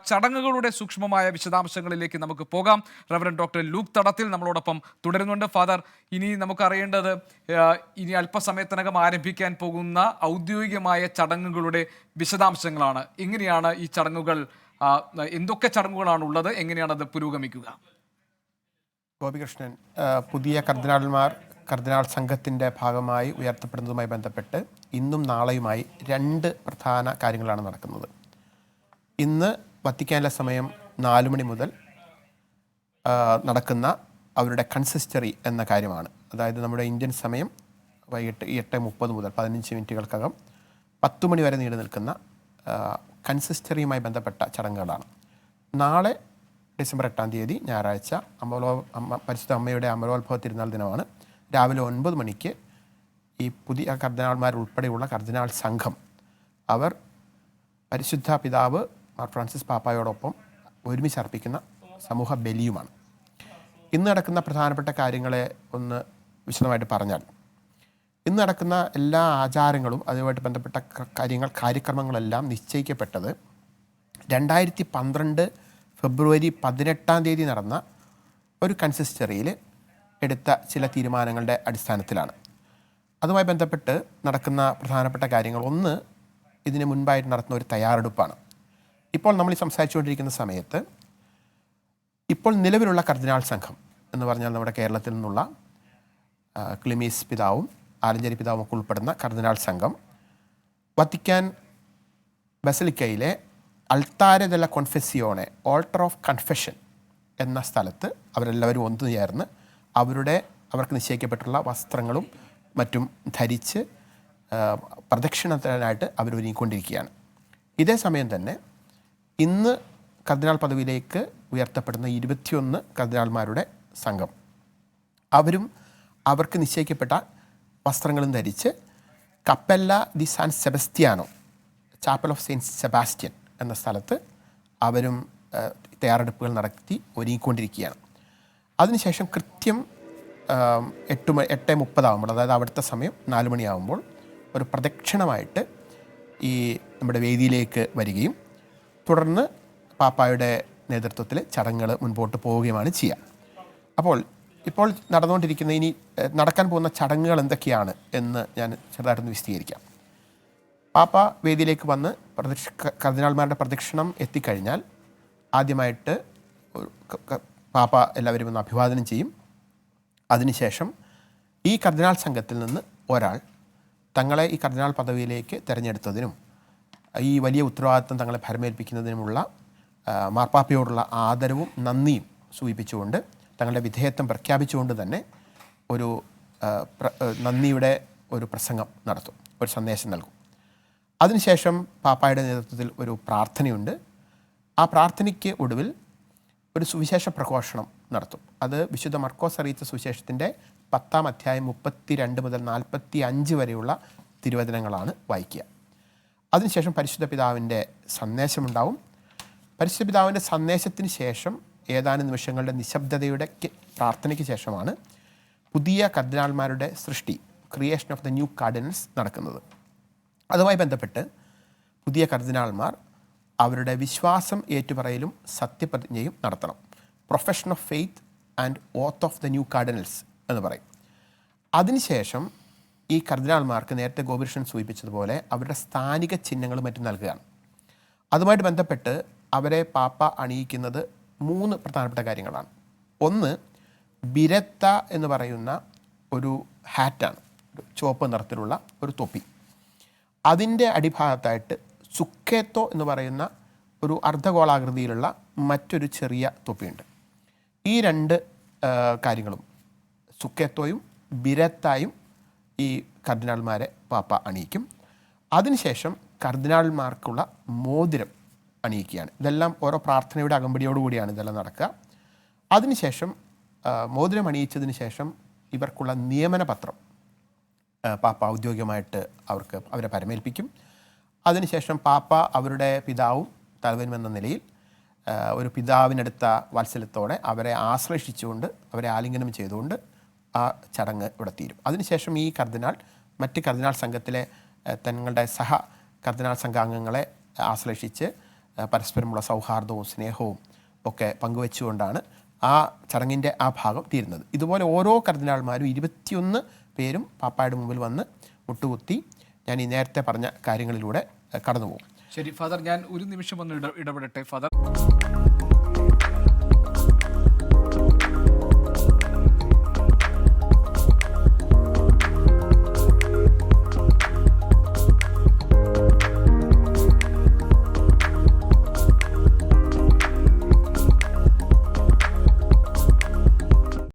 ചടങ്ങുകളുടെ സൂക്ഷ്മമായ വിശദാംശങ്ങളിലേക്ക് നമുക്ക് പോകാം. റവറൻഡ് ഡോക്ടർ ലൂക്ക് തടത്തിൽ നമ്മളോടൊപ്പം തുടരുന്നുണ്ട്. ഫാദർ, ഇനി നമുക്കറിയേണ്ടത് ഇനി അല്പസമയത്തിനകം ആരംഭിക്കാൻ പോകുന്ന ഔദ്യോഗികമായ ചടങ്ങുകളുടെ വിശദാംശങ്ങളാണ്. എങ്ങനെയാണ് ഈ ചടങ്ങുകൾ, എന്തൊക്കെ ചടങ്ങുകളാണ് ഉള്ളത്, എങ്ങനെയാണ് അത് പുരോഗമിക്കുക? ഗോപികൃഷ്ണൻ, പുതിയ കർദിനാൾ സംഘത്തിൻ്റെ ഭാഗമായി ഉയർത്തപ്പെടുന്നതുമായി ബന്ധപ്പെട്ട് ഇന്നും നാളെയുമായി 2 പ്രധാന കാര്യങ്ങളാണ് നടക്കുന്നത്. ഇന്ന് വത്തിക്കാനിലെ സമയം 4 മണി മുതൽ നടക്കുന്ന അവരുടെ കൺസിസ്റ്ററി എന്ന കാര്യമാണ്. അതായത് നമ്മുടെ ഇന്ത്യൻ സമയം വൈകിട്ട് 8:30 മുതൽ 15 മിനിറ്റുകൾക്കകം 10 മണി വരെ നീണ്ടു നിൽക്കുന്ന കൺസിസ്റ്ററിയുമായി ബന്ധപ്പെട്ട ചടങ്ങുകളാണ്. നാളെ ഡിസംബർ 8-ാം തീയതി ഞായറാഴ്ച പരിശുദ്ധ അമ്മയുടെ അമലോത്ഭവ തിരുനാൾ ദിനമാണ്. രാവിലെ 9 മണിക്ക് ഈ പുതിയ കർദിനാൾമാരുൾപ്പെടെയുള്ള കർദിനാൾ സംഘം അവർ പരിശുദ്ധ പിതാവ് മാർ ഫ്രാൻസിസ് പാപ്പായോടൊപ്പം ഒരുമിച്ച് അർപ്പിക്കുന്ന സമൂഹ ബലിയുമാണ്. ഇന്ന് നടക്കുന്ന പ്രധാനപ്പെട്ട കാര്യങ്ങളെ ഒന്ന് വിശദമായിട്ട് പറഞ്ഞാൽ, ഇന്ന് നടക്കുന്ന എല്ലാ ആചാരങ്ങളും അതുമായിട്ട് ബന്ധപ്പെട്ട കാര്യക്രമങ്ങളെല്ലാം നിശ്ചയിക്കപ്പെട്ടത് 2012 ഫെബ്രുവരി 18-ാം തീയതി നടന്ന ഒരു കൺസിസ്റ്ററിയിൽ എടുത്ത ചില തീരുമാനങ്ങളുടെ അടിസ്ഥാനത്തിലാണ്. അതുമായി ബന്ധപ്പെട്ട് നടക്കുന്ന പ്രധാനപ്പെട്ട കാര്യങ്ങൾ, ഒന്ന്, ഇതിന് മുൻപായിട്ട് നടത്തുന്ന ഒരു തയ്യാറെടുപ്പാണ്. ഇപ്പോൾ നമ്മൾ ഈ സംസാരിച്ചുകൊണ്ടിരിക്കുന്ന സമയത്ത് ഇപ്പോൾ നിലവിലുള്ള കർദിനാൾ സംഘം എന്ന് പറഞ്ഞാൽ നമ്മുടെ കേരളത്തിൽ നിന്നുള്ള ക്ലിമീസ് പിതാവും ആലഞ്ചേരി പിതാവും ഒക്കെ ഉൾപ്പെടുന്ന കർദിനാൾ സംഘം വത്തിക്കാൻ ബസലിക്കയിലെ Altare della Confessione, altar of confession എന്ന സ്ഥലത്ത് അവരെല്ലാവരും ഒന്നു ചേർന്ന് അവർക്ക് നിശ്ചയിക്കപ്പെട്ടുള്ള വസ്ത്രങ്ങളും മറ്റും ധരിച്ച് പ്രദക്ഷിണത്തിനായിട്ട് അവരൊരുങ്ങിക്കൊണ്ടിരിക്കുകയാണ്. ഇതേ സമയം തന്നെ ഇന്ന് കർദിനാൾ പദവിയിലേക്ക് ഉയർത്തപ്പെടുന്ന 21 കർദിനാൾമാരുടെ സംഘം അവർക്ക് നിശ്ചയിക്കപ്പെട്ട വസ്ത്രങ്ങളും ധരിച്ച് Cappella di San Sebastiano, chapel of Saint Sebastian എന്ന സ്ഥലത്ത് അവരും തയ്യാറെടുപ്പുകൾ നടത്തി ഒരുങ്ങിക്കൊണ്ടിരിക്കുകയാണ്. അതിനുശേഷം കൃത്യം 8:30 ആകുമ്പോൾ, അതായത് അവിടുത്തെ സമയം 4 മണിയാകുമ്പോൾ ഒരു പ്രദക്ഷിണമായിട്ട് ഈ നമ്മുടെ വേദിയിലേക്ക് വരികയും തുടർന്ന് പാപ്പായുടെ നേതൃത്വത്തിൽ ചടങ്ങുകൾ മുൻപോട്ട് പോവുകയുമാണ് ചെയ്യുക. അപ്പോൾ ഇപ്പോൾ നടന്നുകൊണ്ടിരിക്കുന്ന ഇനി നടക്കാൻ പോകുന്ന ചടങ്ങുകൾ എന്തൊക്കെയാണ് എന്ന് ഞാൻ ചെറുതായിട്ടൊന്ന് വിശദീകരിക്കാം. പാപ്പ വേദിയിലേക്ക് വന്ന് കർദിനാൾമാരുടെ പ്രദക്ഷിണം എത്തിക്കഴിഞ്ഞാൽ ആദ്യമായിട്ട് പാപ്പ എല്ലാവരും ഒന്ന് അഭിവാദനം ചെയ്യും. അതിനുശേഷം ഈ കർദിനാൾ സംഘത്തിൽ നിന്ന് ഒരാൾ തങ്ങളെ ഈ കർദിനാൾ പദവിയിലേക്ക് തിരഞ്ഞെടുത്തതിനും ഈ വലിയ ഉത്തരവാദിത്വം തങ്ങളെ ഭരമേൽപ്പിക്കുന്നതിനുമുള്ള മാർപ്പാപ്പയോടുള്ള ആദരവും നന്ദിയും സൂചിപ്പിച്ചുകൊണ്ട്, തങ്ങളുടെ വിധേയത്വം പ്രഖ്യാപിച്ചുകൊണ്ട് തന്നെ ഒരു നന്ദിയുടെ ഒരു പ്രസംഗം നടത്തും, ഒരു സന്ദേശം നൽകും. അതിനുശേഷം പാപ്പായുടെ നേതൃത്വത്തിൽ ഒരു പ്രാർത്ഥനയുണ്ട്. ആ പ്രാർത്ഥനയ്ക്ക് ഒടുവിൽ ഒരു സുവിശേഷ പ്രഘോഷണം നടത്തും. അത് വിശുദ്ധ മർക്കോസ് അറിയിച്ച സുവിശേഷത്തിൻ്റെ 10-ാം അധ്യായം 32 മുതൽ 45 വരെയുള്ള തിരുവചനങ്ങളാണ് വായിക്കുക. അതിനുശേഷം പരിശുദ്ധ പിതാവിൻ്റെ സന്ദേശമുണ്ടാവും. പരിശുദ്ധ പിതാവിൻ്റെ സന്ദേശത്തിന് ശേഷം ഏതാനും നിമിഷങ്ങളുടെ നിശബ്ദതയുടെ പ്രാർത്ഥനയ്ക്ക് ശേഷമാണ് പുതിയ കർദിനാൾമാരുടെ സൃഷ്ടി, creation of the new cardinals നടക്കുന്നത്. അതുമായി ബന്ധപ്പെട്ട് പുതിയ കർദിനാൾമാർ അവരുടെ വിശ്വാസം ഏറ്റുപറയലും സത്യപ്രതിജ്ഞയും നടത്തണം. Profession of faith and oath of the new cardinals എന്ന് പറയും. അതിനുശേഷം ഈ കർദിനാൾമാർക്ക് നേരത്തെ ഗോപികൃഷ്ണൻ സൂചിപ്പിച്ചതുപോലെ അവരുടെ സ്ഥാനിക ചിഹ്നങ്ങളും മറ്റും നൽകുകയാണ്. അതുമായിട്ട് ബന്ധപ്പെട്ട് അവരെ പാപ്പ അണിയിക്കുന്നത് 3 പ്രധാനപ്പെട്ട കാര്യങ്ങളാണ്. ഒന്ന്, ബിരത്ത എന്ന് പറയുന്ന ഒരു ഹാറ്റാണ്, ചുവപ്പ് നിറത്തിലുള്ള ഒരു തൊപ്പി. അതിൻ്റെ അടിഭാഗത്തായിട്ട് സുക്കേത്തോ എന്ന് പറയുന്ന ഒരു അർദ്ധഗോളാകൃതിയിലുള്ള മറ്റൊരു ചെറിയ തൊപ്പിയുണ്ട്. ഈ 2 കാര്യങ്ങളും, സുക്കേത്തോയും ബിരത്തായും, ഈ കർദിനാൾമാരെ പാപ്പ അണിയിക്കും. അതിനുശേഷം കർദിനാൾമാർക്കുള്ള മോതിരം അണിയിക്കുകയാണ്. ഇതെല്ലാം ഓരോ പ്രാർത്ഥനയുടെ അകമ്പടിയോടുകൂടിയാണ് ഇതെല്ലാം നടക്കുക. അതിനുശേഷം മോതിരം അണിയിച്ചതിന് ശേഷം ഇവർക്കുള്ള നിയമന പത്രം പാപ്പ ഔദ്യോഗികമായിട്ട് അവരെ പരമേൽപ്പിക്കും. അതിനുശേഷം പാപ്പ അവരുടെ പിതാവും തലവനും എന്ന നിലയിൽ ഒരു പിതാവിനടുത്ത വാത്സല്യത്തോടെ അവരെ ആശ്ലേഷിച്ചുകൊണ്ട്, അവരെ ആലിംഗനം ചെയ്തുകൊണ്ട് ആ ചടങ്ങ് ഇവിടെ തീരും. അതിനുശേഷം ഈ മറ്റ് കർദിനാൾ സംഘത്തിലെ തങ്ങളുടെ കർദിനാൾ സംഘാംഗങ്ങളെ ആശ്ലേഷിച്ച് പരസ്പരമുള്ള സൗഹാർദ്ദവും സ്നേഹവും ഒക്കെ പങ്കുവെച്ചുകൊണ്ടാണ് ആ ചടങ്ങിൻ്റെ ആ ഭാഗം തീരുന്നത്. ഇതുപോലെ ഓരോ കർദിനാൾമാരും 21 പേരും പാപ്പായുടെ മുമ്പിൽ വന്ന് മുട്ടുകുത്തി ഞാൻ ഈ നേരത്തെ പറഞ്ഞ കാര്യങ്ങളിലൂടെ കടന്നു പോകും. ശരി ഫാദർ, ഞാൻ ഒരു നിമിഷം ഒന്ന് ഇടപെടട്ടെ ഫാദർ.